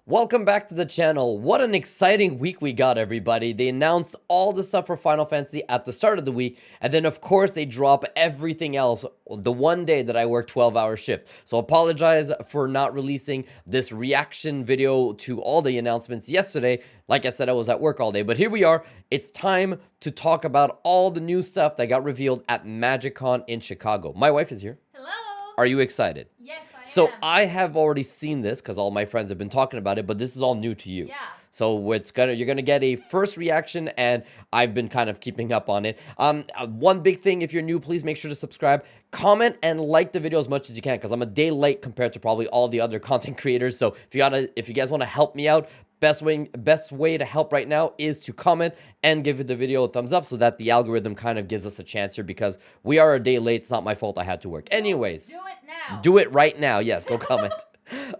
Welcome back to the channel. What an exciting week we got, everybody. They announced all the stuff for Final Fantasy at the start of the week, and then of course they drop everything else the one day that I work 12-hour shift. So apologize for not releasing this reaction video to all the announcements yesterday. Like I said, I was at work all day, but here we are. It's time to talk about all the new stuff that got revealed at MagicCon in Chicago. My wife is here. Hello. Are you excited? Yes, I am. So I have already seen this because all my friends have been talking about it, but this is all new to you. Yeah. So you're gonna get a first reaction, and I've been kind of keeping up on it. One big thing, if you're new, please make sure to subscribe, comment, and like the video as much as you can, because I'm a day late compared to probably all the other content creators. So if you guys want to help me out, best way to help right now is to comment and give the video a thumbs up so that the algorithm kind of gives us a chance here, because we are a day late. It's not my fault I had to work. Anyways, do it now. Do it right now. Yes, go comment.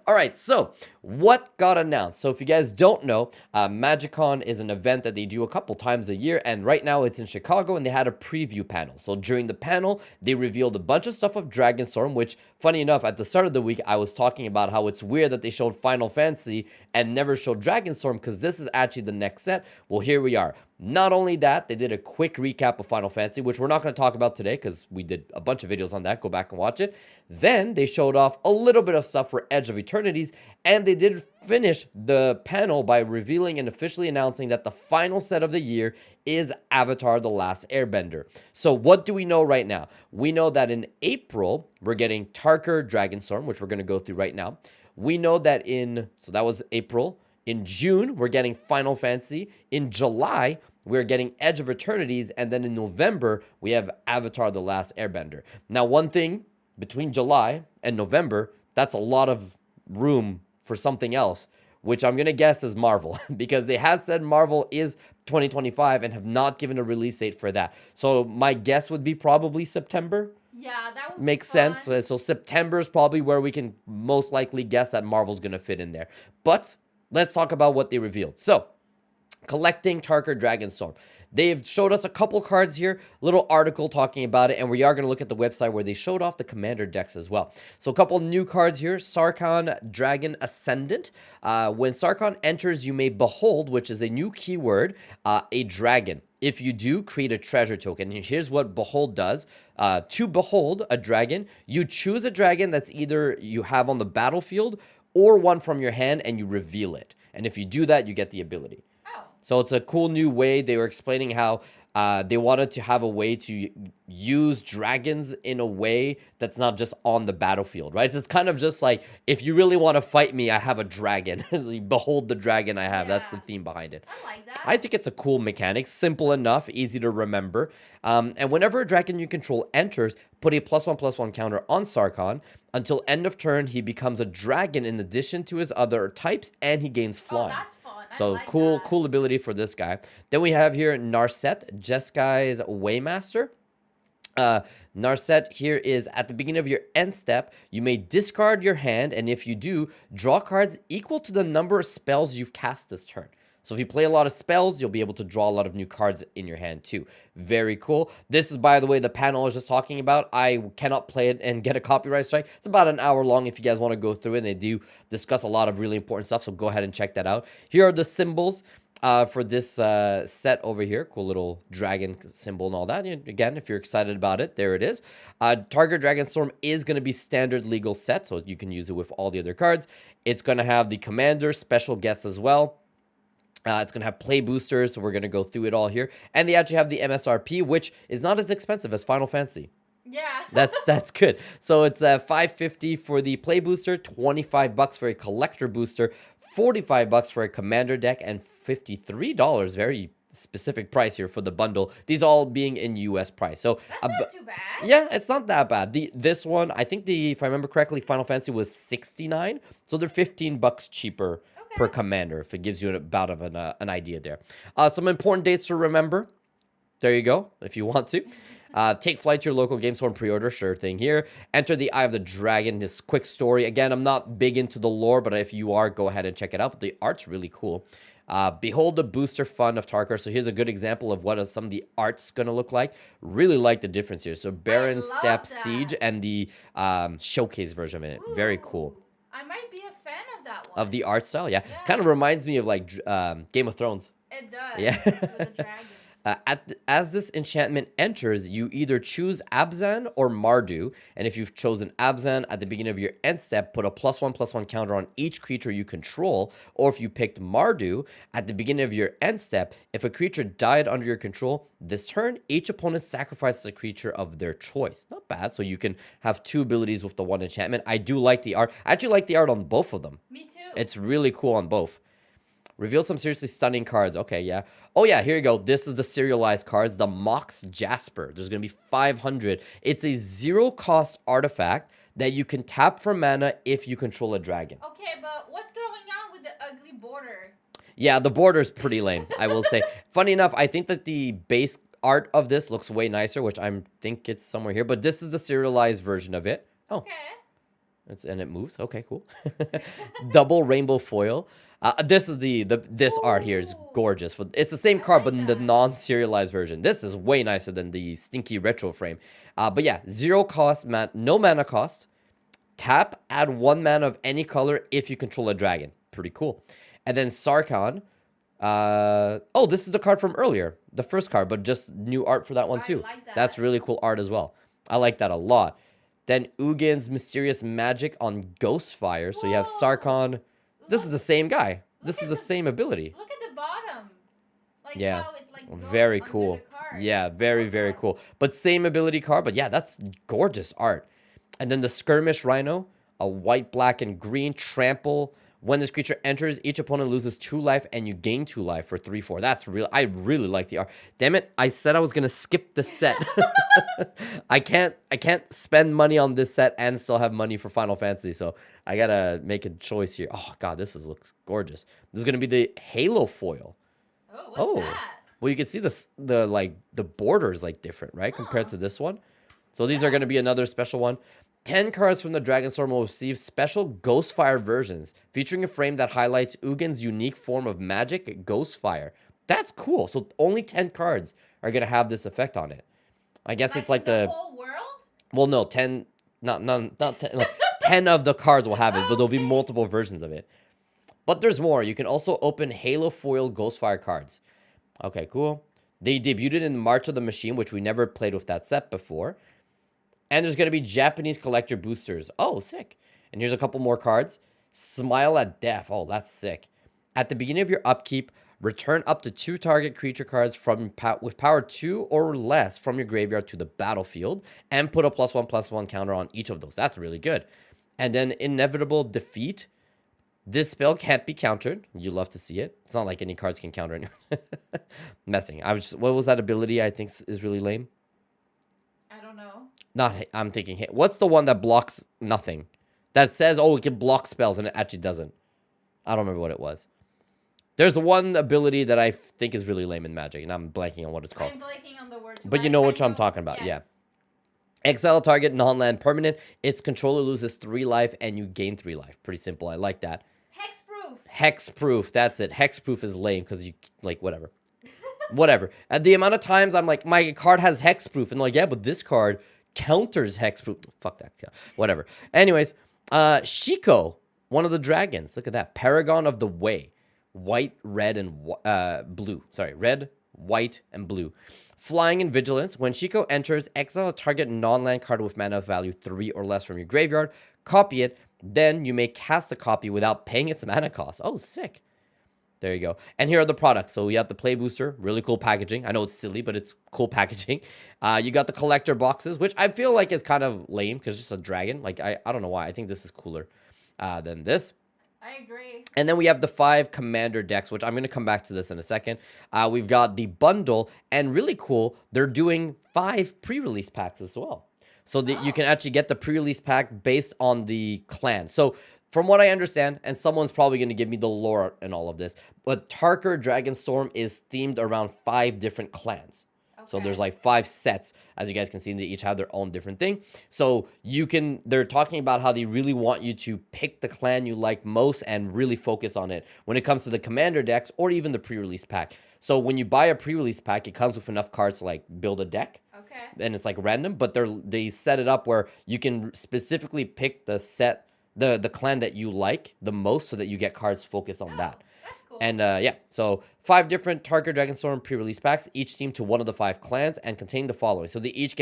All right, so what got announced? So if you guys don't know, MagicCon is an event that they do a couple times a year, and right now it's in Chicago, and they had a preview panel. So during the panel, they revealed a bunch of stuff of Dragonstorm, which, funny enough, at the start of the week, I was talking about how it's weird that they showed Final Fantasy and never showed Dragonstorm, because this is actually the next set. Well, here we are. Not only that, they did a quick recap of Final Fantasy, which we're not going to talk about today because we did a bunch of videos on that. Go back and watch it. Then they showed off a little bit of stuff for Edge of Eternities, and they did finish the panel by revealing and officially announcing that the final set of the year is Avatar The Last Airbender. So what do we know right now? We know that in April, we're getting Tarkir Dragonstorm, which we're going to go through right now. We know that so that was April. In June, we're getting Final Fantasy. In July, we're getting Edge of Eternities. And then in November, we have Avatar The Last Airbender. Now, one thing, between July and November, that's a lot of room for something else, which I'm going to guess is Marvel, because they have said Marvel is 2025 and have not given a release date for that. So my guess would be probably September. Yeah, that would Makes sense. So September is probably where we can most likely guess that Marvel's going to fit in there. But let's talk about what they revealed. So, collecting Tarkir Dragonstorm. They've showed us a couple cards here, little article talking about it, and we are going to look at the website where they showed off the commander decks as well. So a couple new cards here. Sarkhan Dragon Ascendant. When Sarkhan enters, you may behold, which is a new keyword, a dragon. If you do, create a treasure token. And here's what Behold does. To behold a dragon, you choose a dragon that's either you have on the battlefield or one from your hand, and you reveal it. And if you do that, you get the ability. Oh. So it's a cool new way. They were explaining how they wanted to have a way to use dragons in a way that's not just on the battlefield, right? So it's kind of just like, if you really want to fight me, I have a dragon. Behold the dragon I have. Yeah. That's the theme behind it. I like that. I think it's a cool mechanic, simple enough, easy to remember. And whenever a dragon you control enters, put a +1/+1 counter on Sarkhan. Until end of turn, he becomes a dragon in addition to his other types, and he gains flying. Oh, that's fun. So I like cool, that. cool ability for this guy. Then we have here Narset, Jeskai's Waymaster. Narset here is at the beginning of your end step, you may discard your hand, and if you do, draw cards equal to the number of spells you've cast this turn. So if you play a lot of spells, you'll be able to draw a lot of new cards in your hand too. Very cool. This is, by the way, the panel I was just talking about. I cannot play it and get a copyright strike. It's about an hour long if you guys want to go through it. And they do discuss a lot of really important stuff, so go ahead and check that out. Here are the symbols for this set over here. Cool little dragon symbol and all that. And again, if you're excited about it, there it is. Tarkir Dragonstorm is going to be standard legal set, so you can use it with all the other cards. It's going to have the commander, special guests as well. It's going to have play boosters, so we're going to go through it all here. And they actually have the MSRP, which is not as expensive as Final Fantasy. Yeah. That's good. So it's $5.50 for the play booster, $25 for a collector booster, $45 for a commander deck, and $53, very specific price here for the bundle. These all being in US price. So that's not too bad. Yeah, it's not that bad. This one, I think if I remember correctly, Final Fantasy was $69, so they're $15 cheaper per commander, if it gives you about of an idea there. Some important dates to remember. There you go, if you want to. Take flight to your local game store and pre-order, sure thing here. Enter the Eye of the Dragon, this quick story. Again, I'm not big into the lore, but if you are, go ahead and check it out. But the art's really cool. Behold the booster fun of Tarkir. So here's a good example of what some of the art's going to look like. Really like the difference here. So Baron Step Siege and the showcase version of it. Ooh, very cool. I might be a fan of that one. Of the art style, yeah. Yeah. Kind of reminds me of like Game of Thrones. It does. Yeah. With the dragons. As this enchantment enters, you either choose Abzan or Mardu, and if you've chosen Abzan at the beginning of your end step, put a +1/+1 counter on each creature you control, or if you picked Mardu at the beginning of your end step, if a creature died under your control this turn, each opponent sacrifices a creature of their choice. Not bad, so you can have 2 abilities with the 1 enchantment. I do like the art. I actually like the art on both of them. Me too. It's really cool on both. Reveal some seriously stunning cards. Okay, yeah. Oh, yeah, here you go. This is the serialized cards. The Mox Jasper. There's going to be 500. It's a 0-cost artifact that you can tap for mana if you control a dragon. Okay, but what's going on with the ugly border? Yeah, the border's pretty lame, I will say. Funny enough, I think that the base art of this looks way nicer, which I think it's somewhere here. But this is the serialized version of it. Oh. Okay. And it moves. Okay, cool. Double rainbow foil. This is this art here is gorgeous. It's the same card, but in the non-serialized version. This is way nicer than the stinky retro frame. But yeah, 0 cost, no mana cost. Tap, add 1 mana of any color if you control a dragon. Pretty cool. And then Sarkhan. Oh, this is the card from earlier, the first card, but just new art for that one too. I like that. That's really cool art as well. I like that a lot. Then Ugin's Mysterious Magic on Ghostfire. So you have Sarkhan. This is the same guy. This is the same ability. Look at the bottom. Like Yeah. how it like goes Very under cool. the card. Yeah, very, very cool. But same ability card. But yeah, that's gorgeous art. And then the Skirmish Rhino. A white, black, and green trample. When this creature enters, each opponent loses 2 life and you gain 2 life for 3/4. That's real. I really like the art. Damn it! I said I was gonna skip the set. I can't spend money on this set and still have money for Final Fantasy. So I gotta make a choice here. Oh god, looks gorgeous. This is gonna be the Halo foil. Oh, what's that? Well, you can see the border is like different, right, compared to this one. So these are gonna be another special one. 10 cards from the Dragonstorm will receive special Ghostfire versions, featuring a frame that highlights Ugin's unique form of magic, Ghostfire. That's cool. So only 10 cards are going to have this effect on it. I guess it's like the whole world? Well, no, 10, not 10, like 10 of the cards will have it, but there'll be multiple versions of it. But there's more. You can also open Halo Foil Ghostfire cards. Okay, cool. They debuted in March of the Machine, which we never played with that set before. And there's going to be Japanese collector boosters. Oh, sick. And here's a couple more cards. Smile at Death. Oh, that's sick. At the beginning of your upkeep, return up to 2 target creature cards with power 2 or less from your graveyard to the battlefield and put a +1/+1 counter on each of those. That's really good. And then Inevitable Defeat. This spell can't be countered. You love to see it. It's not like any cards can counter it. Messing. What was that ability I think is really lame? I don't know. I'm thinking, what's the one that blocks nothing? That says, oh, it can block spells, and it actually doesn't. I don't remember what it was. There's one ability that I think is really lame in Magic, and I'm blanking on what it's called. I'm blanking on the word. But you know what I'm talking about, yeah. Exile target non-land permanent. Its controller loses 3 life, and you gain 3 life. Pretty simple. I like that. Hexproof. Hexproof. That's it. Hexproof is lame because you, like, whatever. Whatever. At the amount of times I'm like, my card has hexproof, and like, yeah, but this card counters hexproof. Fuck that. Whatever. Anyways, Shiko, one of the dragons. Look at that. Paragon of the Way. White, red, and blue. Sorry, red, white, and blue. Flying in Vigilance. When Shiko enters, exile a target non-land card with mana value 3 or less from your graveyard. Copy it. Then you may cast a copy without paying its mana cost. Oh, sick. There you go. And here are the products. So we have the Play Booster. Really cool packaging. I know it's silly, but it's cool packaging. You got the collector boxes, which I feel like is kind of lame because it's just a dragon. Like, I don't know why. I think this is cooler than this. I agree. And then we have the 5 commander decks, which I'm going to come back to this in a second. We've got the bundle. And really cool, they're doing 5 pre-release packs as well. So that you can actually get the pre-release pack based on the clan. So from what I understand, and someone's probably going to give me the lore and all of this, but Tarkir Dragonstorm is themed around 5 different clans. Okay. So there's like 5 sets, as you guys can see, and they each have their own different thing. So they're talking about how they really want you to pick the clan you like most and really focus on it when it comes to the commander decks or even the pre-release pack. So when you buy a pre-release pack, it comes with enough cards to like build a deck. Okay. And it's like random, but they set it up where you can specifically pick the set the clan that you like the most, so that you get cards focused on that. That's cool. And yeah, so 5 different Tarkir Dragonstorm pre-release packs, each themed to one of the 5 clans and contain the following. So they each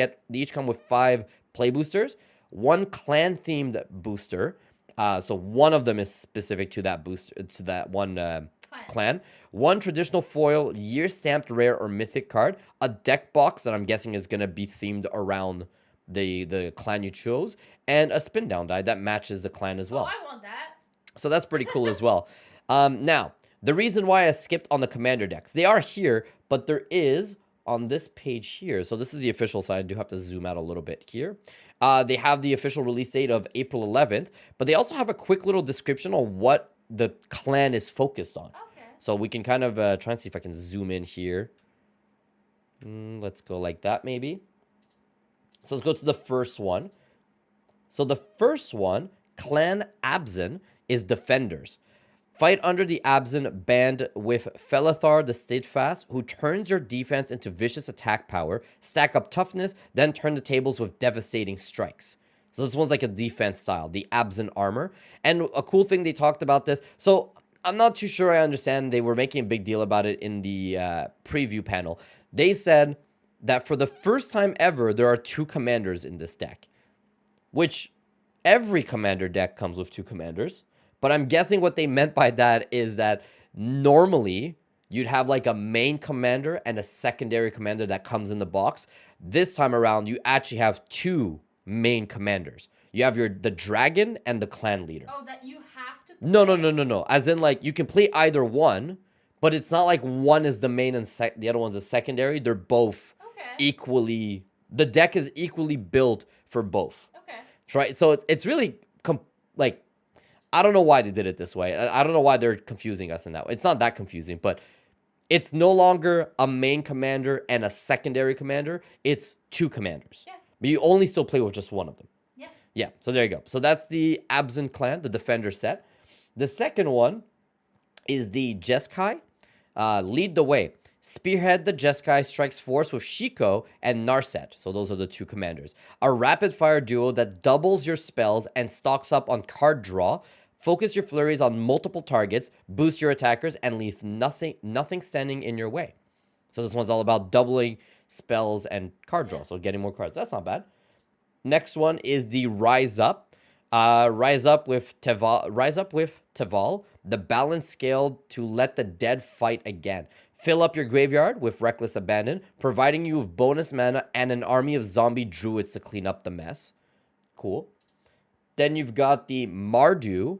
come with 5 play boosters, 1 clan themed booster. So one of them is specific to that booster, to that one clan. 1 traditional foil year stamped rare or mythic card, a deck box that I'm guessing is gonna be themed around the clan you chose, and a spin down die that matches the clan as well. Oh, I want that. So that's pretty cool as well. Now, the reason why I skipped on the commander decks, they are here, but there is on this page here. So this is the official side. I do have to zoom out a little bit here. They have the official release date of April 11th, but they also have a quick little description on what the clan is focused on. Okay. So we can kind of try and see if I can zoom in here. Let's go like that maybe. So let's go to the first one. So the first one, Clan Abzan, is Defenders. Fight under the Abzan band with Felethar the Steadfast, who turns your defense into vicious attack power, stack up toughness, then turn the tables with devastating strikes. So this one's like a defense style, the Abzan armor. And a cool thing they talked about this. So I'm not too sure I understand. They were making a big deal about it in the preview panel. They said that for the first time ever, there are 2 commanders in this deck, which every commander deck comes with 2 commanders. But I'm guessing what they meant by that is that normally you'd have like a main commander and a secondary commander that comes in the box. This time around, you actually have 2 main commanders. You have the dragon and the clan leader. Oh, that you have to play? No. As in, like, you can play either one, but it's not like one is the main and the other one's a secondary. They're both equally... The deck is equally built for both. Okay. Right? So it's really... like, I don't know why they did it this way. I don't know why they're confusing us in that way. It's not that confusing, but it's no longer a main commander and a secondary commander. It's 2 commanders. Yeah. But you only still play with just one of them. Yeah. Yeah, so there you go. So that's the Abzan clan, the Defender set. The second one is the Jeskai. Lead the way. Spearhead the Jeskai strikes force with Shiko and Narset. So those are the 2 commanders. A rapid-fire duo that doubles your spells and stocks up on card draw. Focus your flurries on multiple targets, boost your attackers, and leave nothing standing in your way. So this one's all about doubling spells and card draw, so getting more cards. That's not bad. Next one is the Rise Up. Rise up with Teval, the balance scale to let the dead fight again. Fill up your graveyard with Reckless Abandon, providing you with bonus mana and an army of zombie druids to clean up the mess. Cool. Then you've got the Mardu.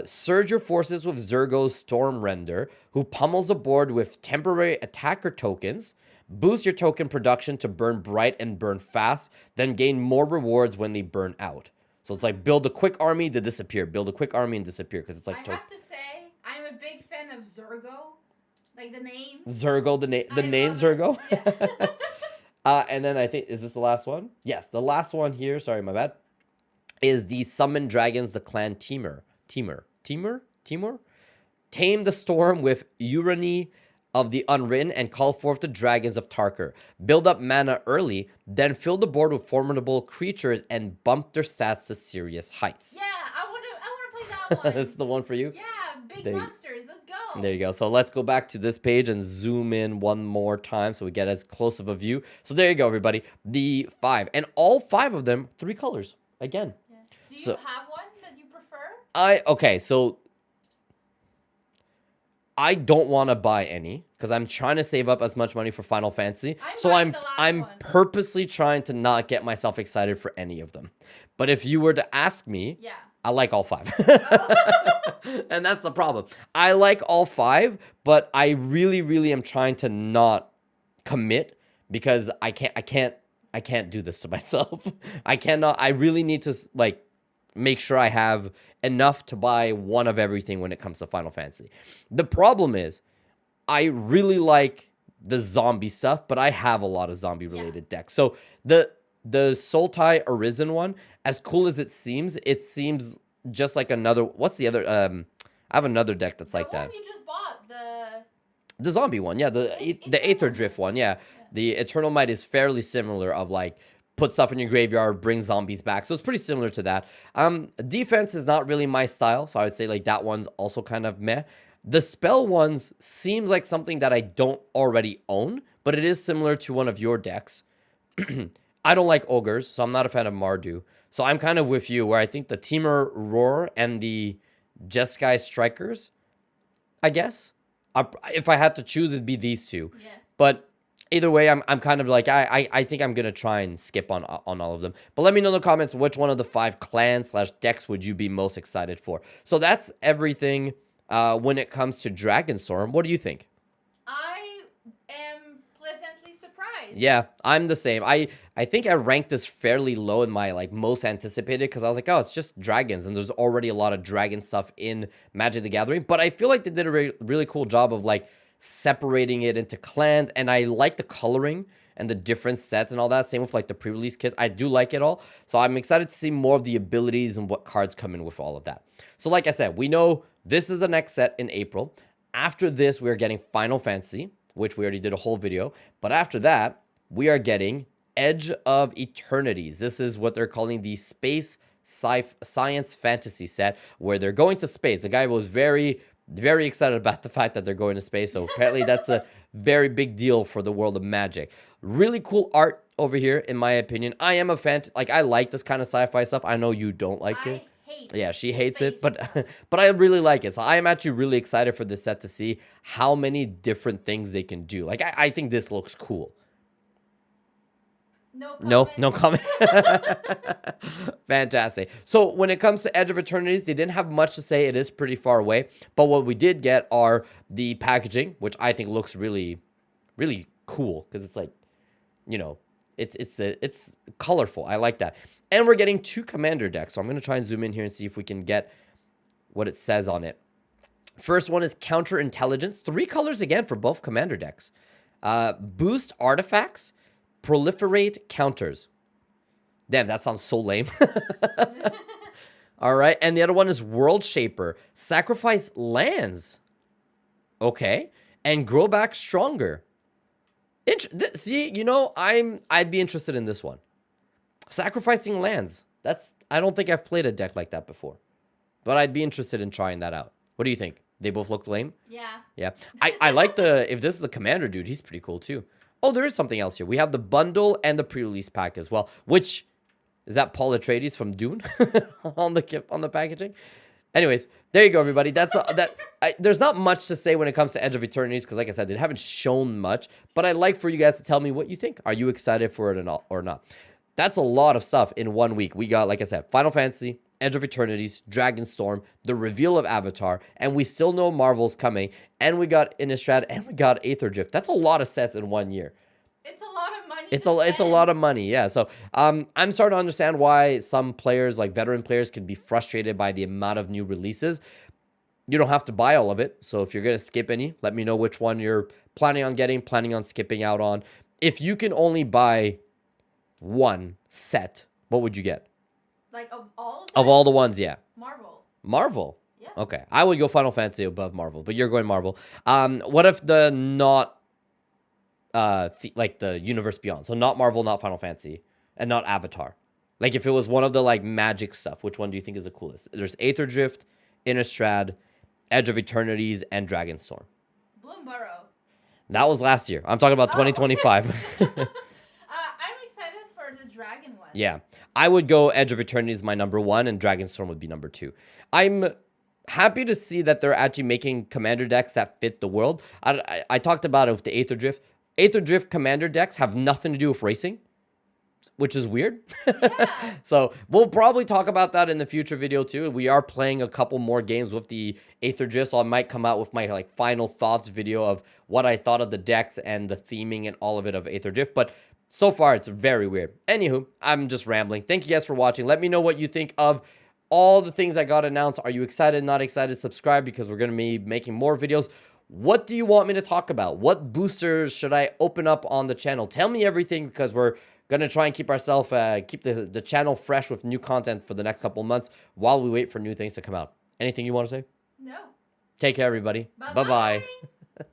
Surge your forces with Zurgo's Stormrender, who pummels the board with temporary attacker tokens. Boost your token production to burn bright and burn fast, then gain more rewards when they burn out. So it's like build a quick army to disappear, build a quick army and disappear, because it's like... I have to say, I'm a big fan of Zurgo. Like the name. Zurgo, the name Zurgo? Yeah. And then I think, is this the last one? Yes, the last one here, sorry, my bad, is the Summon Dragons, the Clan Temur. Tame the Storm with Urani of the Unwritten and call forth the Dragons of Tarkir. Build up mana early, then fill the board with formidable creatures and bump their stats to serious heights. Yeah, I want to play that one. That's the one for you? Yeah, big monsters. Let's go. There you go. So let's go back to this page and zoom in one more time so we get as close of a view. So there you go, everybody. The 5. And all 5 of them, 3 colors. Again. Yeah. Do you have one that you prefer? Okay, so I don't want to buy any because I'm trying to save up as much money for Final Fantasy. I'm purposely trying to not get myself excited for any of them. But if you were to ask me, yeah, I like all 5. And that's the problem. I like all 5, but I really am trying to not commit because I can't do this to myself. I really need to like make sure I have enough to buy one of everything when it comes to Final Fantasy. The problem is I really like the zombie stuff, but I have a lot of zombie related decks. So the Sultai Arisen one, as cool as it seems just like another, what's the other, I have another deck that's like that. The one you just bought, the zombie one, yeah, the Aether Drift one, yeah. The Eternal Might is fairly similar of like put stuff in your graveyard, bring zombies back. So it's pretty similar to that. Defense is not really my style, so I would say like that one's also kind of meh. The spell ones seems like something that I don't already own, but it is similar to one of your decks. I don't like ogres, so I'm not a fan of Mardu. So I'm kind of with you, where I think the Teamer Roar and the Jeskai Strikers, I guess. If I had to choose, it'd be these two. Yeah. But either way, I'm kind of like, I think I'm going to try and skip on all of them. But let me know in the comments, which one of the 5 clans / decks would you be most excited for? So that's everything when it comes to Dragonstorm. What do you think? I am pleasantly surprised. Yeah, I'm the same. I think I ranked this fairly low in my like most anticipated, because I was like, oh, it's just dragons, and there's already a lot of dragon stuff in Magic the Gathering. But I feel like they did a really cool job of like separating it into clans, and I like the coloring and the different sets and all that. Same with like the pre-release kits. I do like it all. So I'm excited to see more of the abilities and what cards come in with all of that. So like I said, we know this is the next set in April. After this, we're getting Final Fantasy, which we already did a whole video. But after that, we are getting Edge of Eternities. This is what they're calling the Space Science Fantasy set, where they're going to space. The guy was very excited about the fact that they're going to space. So apparently that's a very big deal for the world of Magic. Really cool art over here, in my opinion. I am a fan. Like, I like this kind of sci-fi stuff. I know you don't like it. Yeah, she hates it, but I really like it. So I am actually really excited for this set to see how many different things they can do. Like, I think this looks cool. No comment. Fantastic. So when it comes to Edge of Eternities, they didn't have much to say. It is pretty far away. But what we did get are the packaging, which I think looks really, really cool, because it's like, you know, it's colorful. I like that. And we're getting 2 commander decks. So I'm going to try and zoom in here and see if we can get what it says on it. First one is Counter Intelligence. 3 colors again for both commander decks. Boost artifacts. Proliferate counters. Damn, that sounds so lame. All right. And the other one is World Shaper. Sacrifice lands. Okay. And grow back stronger. See, you know, I'd be interested in this one. Sacrificing lands. I don't think I've played a deck like that before. But I'd be interested in trying that out. What do you think? They both look lame? Yeah. Yeah. I like if this is the commander dude, he's pretty cool too. Oh, there is something else here. We have the bundle and the pre-release pack as well, which is that Paul Atreides from Dune on the packaging. Anyways, there you go, everybody. There's not much to say when it comes to Edge of Eternities, because like I said, they haven't shown much, but I'd like for you guys to tell me what you think. Are you excited for it or not? That's a lot of stuff in 1 week. We got, like I said, Final Fantasy, Edge of Eternities, Dragonstorm, the reveal of Avatar, and we still know Marvel's coming, and we got Innistrad, and we got Aether-Drift. That's a lot of sets in 1 year. It's a lot of money. It's a lot of money, yeah. So I'm starting to understand why some players, like veteran players, could be frustrated by the amount of new releases. You don't have to buy all of it. So if you're gonna skip any, let me know which one you're planning on getting, planning on skipping out on. If you can only buy 1 set, what would you get? Like of all of them? Of all the ones, yeah. Marvel. Yeah. Okay. I would go Final Fantasy above Marvel, but you're going Marvel. What if the not like the Universe Beyond? So not Marvel, not Final Fantasy, and not Avatar. Like if it was one of the like Magic stuff, which one do you think is the coolest? There's Aether-Drift, Innistrad, Edge of Eternities, and Dragonstorm. Bloomburrow. That was last year. I'm talking about 2025. I'm excited for the dragon one. Yeah. I would go Edge of Eternities my number 1, and Dragonstorm would be number 2. I'm happy to see that they're actually making commander decks that fit the world. I talked about it with the Aether-Drift. Aether-Drift commander decks have nothing to do with racing, which is weird. Yeah. So we'll probably talk about that in the future video too. We are playing a couple more games with the Aether-Drift, so I might come out with my like final thoughts video of what I thought of the decks and the theming and all of it of Aether-Drift. But so far, it's very weird. Anywho, I'm just rambling. Thank you guys for watching. Let me know what you think of all the things that got announced. Are you excited, not excited? Subscribe, because we're going to be making more videos. What do you want me to talk about? What boosters should I open up on the channel? Tell me everything, because we're going to try and keep the channel fresh with new content for the next couple months while we wait for new things to come out. Anything you want to say? No. Take care, everybody. Bye-bye. Bye-bye.